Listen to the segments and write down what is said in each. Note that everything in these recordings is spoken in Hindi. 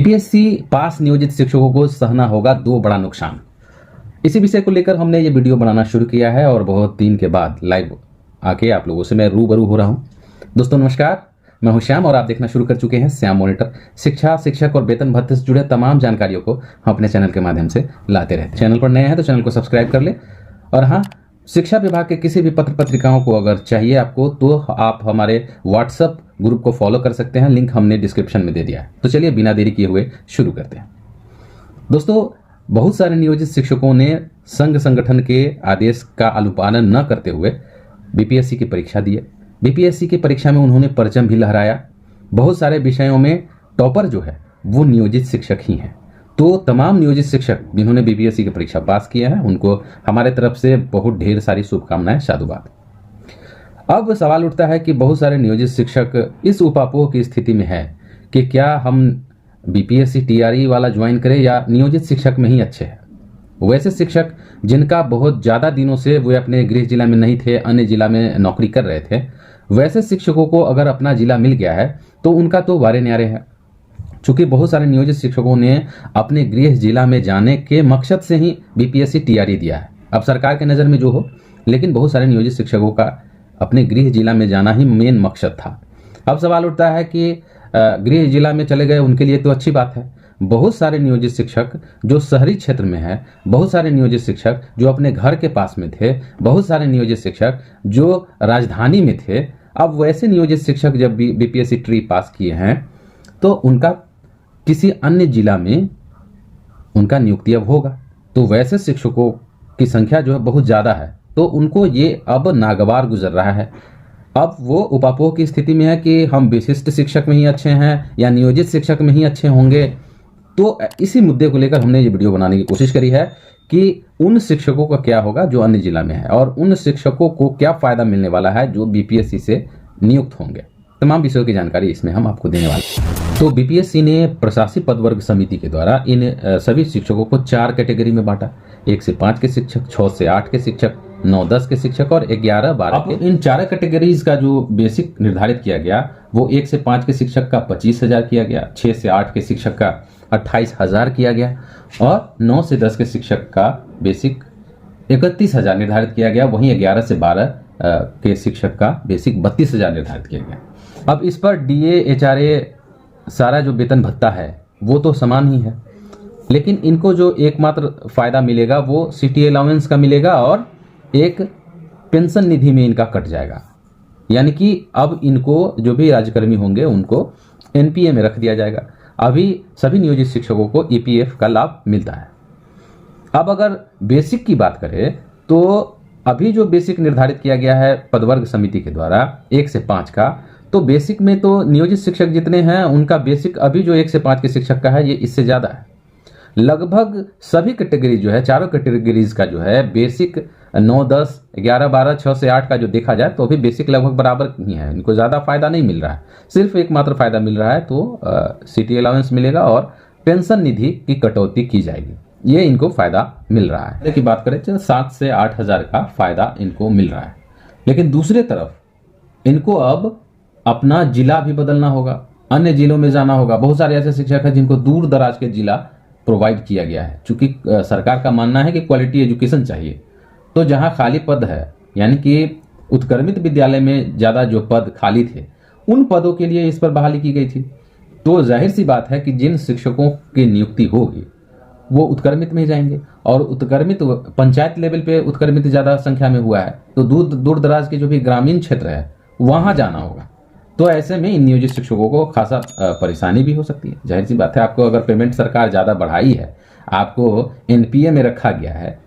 बीपीएससी पास नियोजित शिक्षकों को सहना होगा दो बड़ा नुकसान। इसी विषय को लेकर हमने ये वीडियो बनाना शुरू किया है और बहुत दिन के बाद लाइव आके आप लोगों से मैं रूबरू हो रहा हूं। दोस्तों नमस्कार, मैं हूं श्याम और आप देखना शुरू कर चुके हैं श्याम मॉनिटर। शिक्षा, शिक्षक और वेतन भत्ते से जुड़े तमाम जानकारियों को हम अपने चैनल के माध्यम से लाते रहते हैं। चैनल पर नए हैं तो चैनल को सब्सक्राइब कर ले। और हाँ, शिक्षा विभाग के किसी भी पत्र पत्रिकाओं को अगर चाहिए आपको तो आप हमारे व्हाट्सएप ग्रुप को फॉलो कर सकते हैं, लिंक हमने डिस्क्रिप्शन में दे दिया है। तो चलिए बिना देरी किए हुए शुरू करते हैं। दोस्तों, बहुत सारे नियोजित शिक्षकों ने संघ संगठन के आदेश का अनुपालन न करते हुए बीपीएससी की परीक्षा दी है। बीपीएससी की परीक्षा में उन्होंने परचम भी लहराया। बहुत सारे विषयों में टॉपर जो है वो नियोजित शिक्षक ही हैं। तो तमाम नियोजित शिक्षक जिन्होंने बीपीएससी की परीक्षा पास किया है उनको हमारे तरफ से बहुत ढेर सारी शुभकामनाएं, साधुवाद। अब सवाल उठता है कि बहुत सारे नियोजित शिक्षक इस उपापोह की स्थिति में है कि क्या हम बीपीएससी टीआरई वाला ज्वाइन करें या नियोजित शिक्षक में ही अच्छे हैं। वैसे शिक्षक जिनका बहुत ज़्यादा दिनों से वे अपने गृह जिला में नहीं थे, अन्य जिला में नौकरी कर रहे थे, वैसे शिक्षकों को अगर अपना जिला मिल गया है तो उनका तो वारे न्यारे है। चूंकि बहुत सारे नियोजित शिक्षकों ने अपने गृह जिला में जाने के मकसद से ही बीपीएससी टीआरई दिया है। अब सरकार के नज़र में जो हो, लेकिन बहुत सारे नियोजित शिक्षकों का अपने गृह जिला में जाना ही मेन मकसद था। अब सवाल उठता है कि गृह जिला में चले गए उनके लिए तो अच्छी बात है। बहुत सारे नियोजित शिक्षक जो शहरी क्षेत्र में है, बहुत सारे नियोजित शिक्षक जो अपने घर के पास में थे, बहुत सारे नियोजित शिक्षक जो राजधानी में थे, अब वैसे नियोजित शिक्षक जब बीपीएससी ट्री पास किए हैं तो उनका किसी अन्य जिला में उनका नियुक्ति अब होगा। तो वैसे शिक्षकों की संख्या जो है बहुत ज़्यादा है, तो उनको ये अब नागवार गुजर रहा है। अब वो उपापोह की स्थिति में है कि हम विशिष्ट शिक्षक में ही अच्छे हैं या नियोजित शिक्षक में ही अच्छे होंगे। तो इसी मुद्दे को लेकर हमने ये वीडियो बनाने की कोशिश करी है कि उन शिक्षकों का क्या होगा जो अन्य जिला में है और उन शिक्षकों को क्या फ़ायदा मिलने वाला है जो बीपीएससी से नियुक्त होंगे। तमाम विषयों की जानकारी इसमें हम आपको देने वाले हैं। तो बीपीएससी ने प्रशासी पदवर्ग समिति के द्वारा इन सभी शिक्षकों को 4 कैटेगरी में बांटा। 1 से 5 के शिक्षक, 6 से 8 के शिक्षक, 9-10 के शिक्षक और 11-12 के। इन 4 कैटेगरीज का जो बेसिक निर्धारित किया गया वो 1 से 5 के शिक्षक का 25,000 किया गया, 6 से 8 के शिक्षक का 28,000 किया गया और 9 से 10 के शिक्षक का बेसिक 31,000 निर्धारित किया गया। वहीं 11 से 12 के शिक्षक का बेसिक 32,000 निर्धारित किया गया। अब इस पर डीए, एचआरए, सारा जो वेतन भत्ता है वो तो समान ही है, लेकिन इनको जो एकमात्र फायदा मिलेगा वो सिटी अलाउंस का मिलेगा और एक पेंशन निधि में इनका कट जाएगा। यानी कि अब इनको जो भी राज्यकर्मी होंगे उनको एनपीए में रख दिया जाएगा। अभी सभी नियोजित शिक्षकों को ईपीएफ का लाभ मिलता है। अब अगर बेसिक की बात करें तो अभी जो बेसिक निर्धारित किया गया है पदवर्ग समिति के द्वारा 1 से 5 का, तो बेसिक में तो नियोजित शिक्षक जितने हैं उनका बेसिक अभी जो 1 से 5 के शिक्षक का है ये इससे ज़्यादा है। लगभग सभी कैटेगरी जो है, चारों कैटेगरीज का जो है बेसिक 9, 10, 11, 12, 6 से 8 का जो देखा जाए तो अभी बेसिक लगभग बराबर ही है। इनको ज़्यादा फायदा नहीं मिल रहा है, सिर्फ एकमात्र फायदा मिल रहा है तो सिटी अलाउंस मिलेगा और पेंशन निधि की कटौती की जाएगी। ये इनको फायदा मिल रहा है। की बात करें तो 7 से 8,000 का फायदा इनको मिल रहा है। लेकिन दूसरे तरफ इनको अब अपना जिला भी बदलना होगा, अन्य जिलों में जाना होगा। बहुत सारे ऐसे शिक्षक हैं जिनको दूर दराज के जिला प्रोवाइड किया गया है। चूंकि सरकार का मानना है कि क्वालिटी एजुकेशन चाहिए, तो जहां खाली पद है यानी कि उत्क्रमित विद्यालय में ज़्यादा जो पद खाली थे उन पदों के लिए इस पर बहाली की गई थी। तो जाहिर सी बात है कि जिन शिक्षकों की नियुक्ति होगी वो उत्क्रमित में ही जाएंगे और उत्क्रमित पंचायत लेवल पे उत्क्रमित ज़्यादा संख्या में हुआ है, तो दूर दराज के जो भी ग्रामीण क्षेत्र है वहाँ जाना होगा। तो ऐसे में इन नियोजित शिक्षकों को खासा परेशानी भी हो सकती है। जाहिर सी बात है, आपको अगर पेमेंट सरकार ज़्यादा बढ़ाई है, आपको एनपीए में रखा गया है,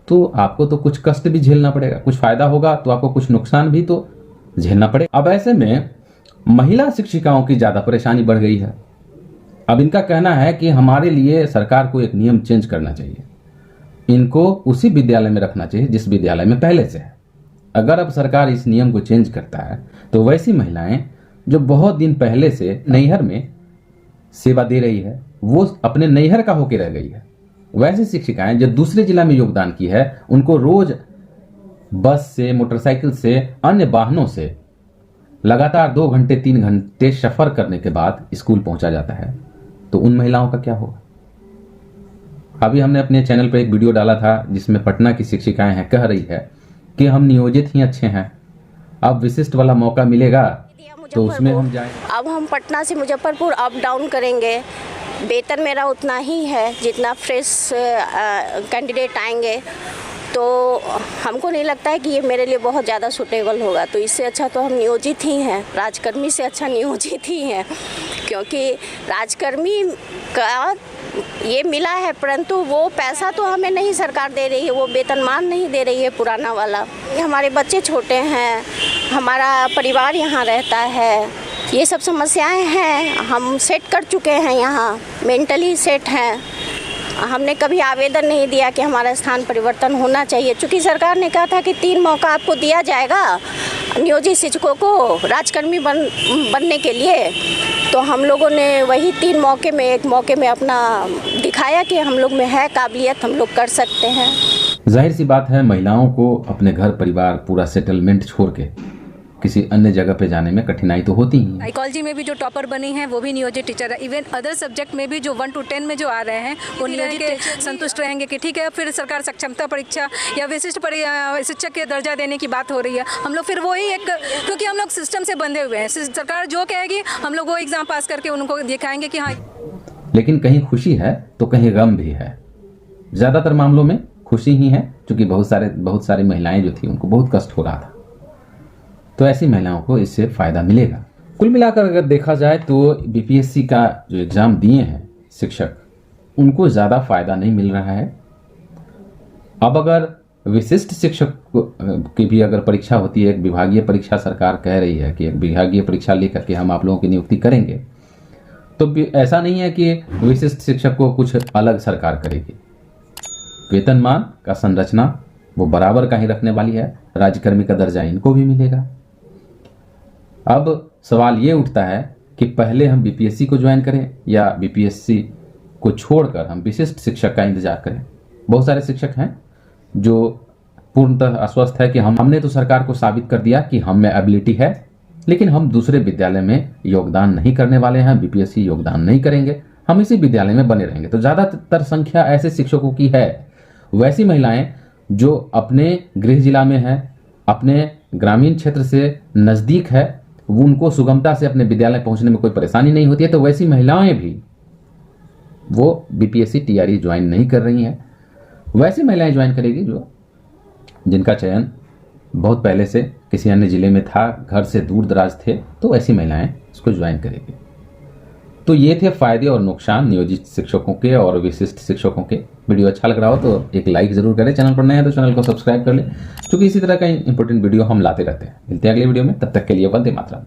तो आपको तो कुछ कष्ट भी झेलना पड़ेगा। कुछ फायदा होगा तो आपको कुछ नुकसान भी तो झेलना पड़ेगा। अब ऐसे में महिला शिक्षिकाओं की ज़्यादा परेशानी बढ़ गई है। अब इनका कहना है कि हमारे लिए सरकार को एक नियम चेंज करना चाहिए, इनको उसी विद्यालय में रखना चाहिए जिस विद्यालय में पहले से है। अगर अब सरकार इस नियम को चेंज करता है तो वैसी महिलाएं जो बहुत दिन पहले से नैहर में सेवा दे रही है वो अपने नैहर का होकर रह गई है। वैसी शिक्षिकाएं जो दूसरे जिला में योगदान की है उनको रोज बस से, मोटरसाइकिल से, अन्य वाहनों से लगातार 2 घंटे 3 घंटे सफर करने के बाद स्कूल पहुंचा जाता है। तो उन महिलाओं का क्या होगा? अभी हमने अपने चैनल पर एक वीडियो डाला था जिसमें पटना की शिक्षिकाएं हैं, कह रही है कि हम नियोजित ही अच्छे हैं, अब विशिष्ट वाला मौका मिलेगा तो उसमें हम जाएं। अब हम पटना से मुजफ्फरपुर अप डाउन करेंगे, वेतन मेरा उतना ही है जितना फ्रेश कैंडिडेट आएंगे, तो हमको नहीं लगता है कि ये मेरे लिए बहुत ज़्यादा सूटेबल होगा। तो इससे अच्छा तो हम नियोजित ही हैं, राजकर्मी से अच्छा नियोजित ही हैं, क्योंकि राजकर्मी का ये मिला है परंतु वो पैसा तो हमें नहीं सरकार दे रही है, वो वेतनमान नहीं दे रही है पुराना वाला। हमारे बच्चे छोटे हैं, हमारा परिवार यहाँ रहता है, ये सब समस्याएं हैं। हम सेट कर चुके हैं, यहाँ मेंटली सेट हैं। हमने कभी आवेदन नहीं दिया कि हमारा स्थान परिवर्तन होना चाहिए, क्योंकि सरकार ने कहा था कि 3 मौका आपको दिया जाएगा नियोजित शिक्षकों को राजकर्मी बनने के लिए। तो हम लोगों ने वही 3 मौके में एक मौके में अपना दिखाया कि हम लोग में है काबिलियत, हम लोग कर सकते हैं। जाहिर सी बात है, महिलाओं को अपने घर परिवार पूरा सेटलमेंट छोड़ के किसी अन्य जगह पे जाने में कठिनाई तो होती ही है। साइकोलॉजी में भी जो टॉपर बनी हैं वो भी नियोजित टीचर है। इवन अदर सब्जेक्ट में भी जो 1 to 10 में जो आ रहे हैं वो नियोजित संतुष्ट रहेंगे कि ठीक है, फिर सरकार सक्षमता परीक्षा या विशिष्ट शिक्षक के दर्जा देने की बात हो रही है। हम लोग फिर वही एक, क्योंकि हम लोग सिस्टम से बंधे हुए हैं, सरकार जो कहेगी हम लोग वो एग्जाम पास करके उनको दिखाएंगे कि हाँ। लेकिन कहीं खुशी है तो कहीं गम भी है। ज्यादातर मामलों में खुशी ही है, क्योंकि बहुत सारी महिलाएं जो थी उनको बहुत कष्ट हो रहा था, तो ऐसी महिलाओं को इससे फायदा मिलेगा। कुल मिलाकर अगर देखा जाए तो बीपीएससी का जो एग्जाम दिए हैं शिक्षक, उनको ज़्यादा फायदा नहीं मिल रहा है। अब अगर विशिष्ट शिक्षक की भी अगर परीक्षा होती है, एक विभागीय परीक्षा सरकार कह रही है कि एक विभागीय परीक्षा लेकर के हम आप लोगों की नियुक्ति करेंगे, तो ऐसा नहीं है कि विशिष्ट शिक्षक को कुछ अलग सरकार करेगी। वेतनमान का संरचना वो बराबर का ही रखने वाली है, राज्यकर्मी का दर्जा इनको भी मिलेगा। अब सवाल ये उठता है कि पहले हम बीपीएससी को ज्वाइन करें या बीपीएससी को छोड़कर हम विशिष्ट शिक्षक का इंतजार करें। बहुत सारे शिक्षक हैं जो पूर्णतः आश्वस्त है कि हमने तो सरकार को साबित कर दिया कि हम में एबिलिटी है, लेकिन हम दूसरे विद्यालय में योगदान नहीं करने वाले हैं, बीपीएससी योगदान नहीं करेंगे, हम इसी विद्यालय में बने रहेंगे। तो ज़्यादातर संख्या ऐसे शिक्षकों की है। वैसी महिलाएं जो अपने गृह जिला में है, अपने ग्रामीण क्षेत्र से नज़दीक है, उनको सुगमता से अपने विद्यालय पहुंचने में कोई परेशानी नहीं होती है, तो वैसी महिलाएं भी वो बीपीएससी टीआरई ज्वाइन नहीं कर रही हैं। वैसी महिलाएं ज्वाइन करेगी जिनका चयन बहुत पहले से किसी अन्य जिले में था, घर से दूर दराज थे, तो ऐसी महिलाएं इसको ज्वाइन करेगी। तो ये थे फायदे और नुकसान नियोजित शिक्षकों के और विशिष्ट शिक्षकों के। वीडियो अच्छा लग रहा हो तो एक लाइक जरूर करें, चैनल पर नए हैं तो चैनल को सब्सक्राइब कर लें, क्योंकि इसी तरह का इंपॉर्टेंट वीडियो हम लाते रहते हैं। मिलते हैं अगले वीडियो में, तब तक के लिए वंदे मातरम।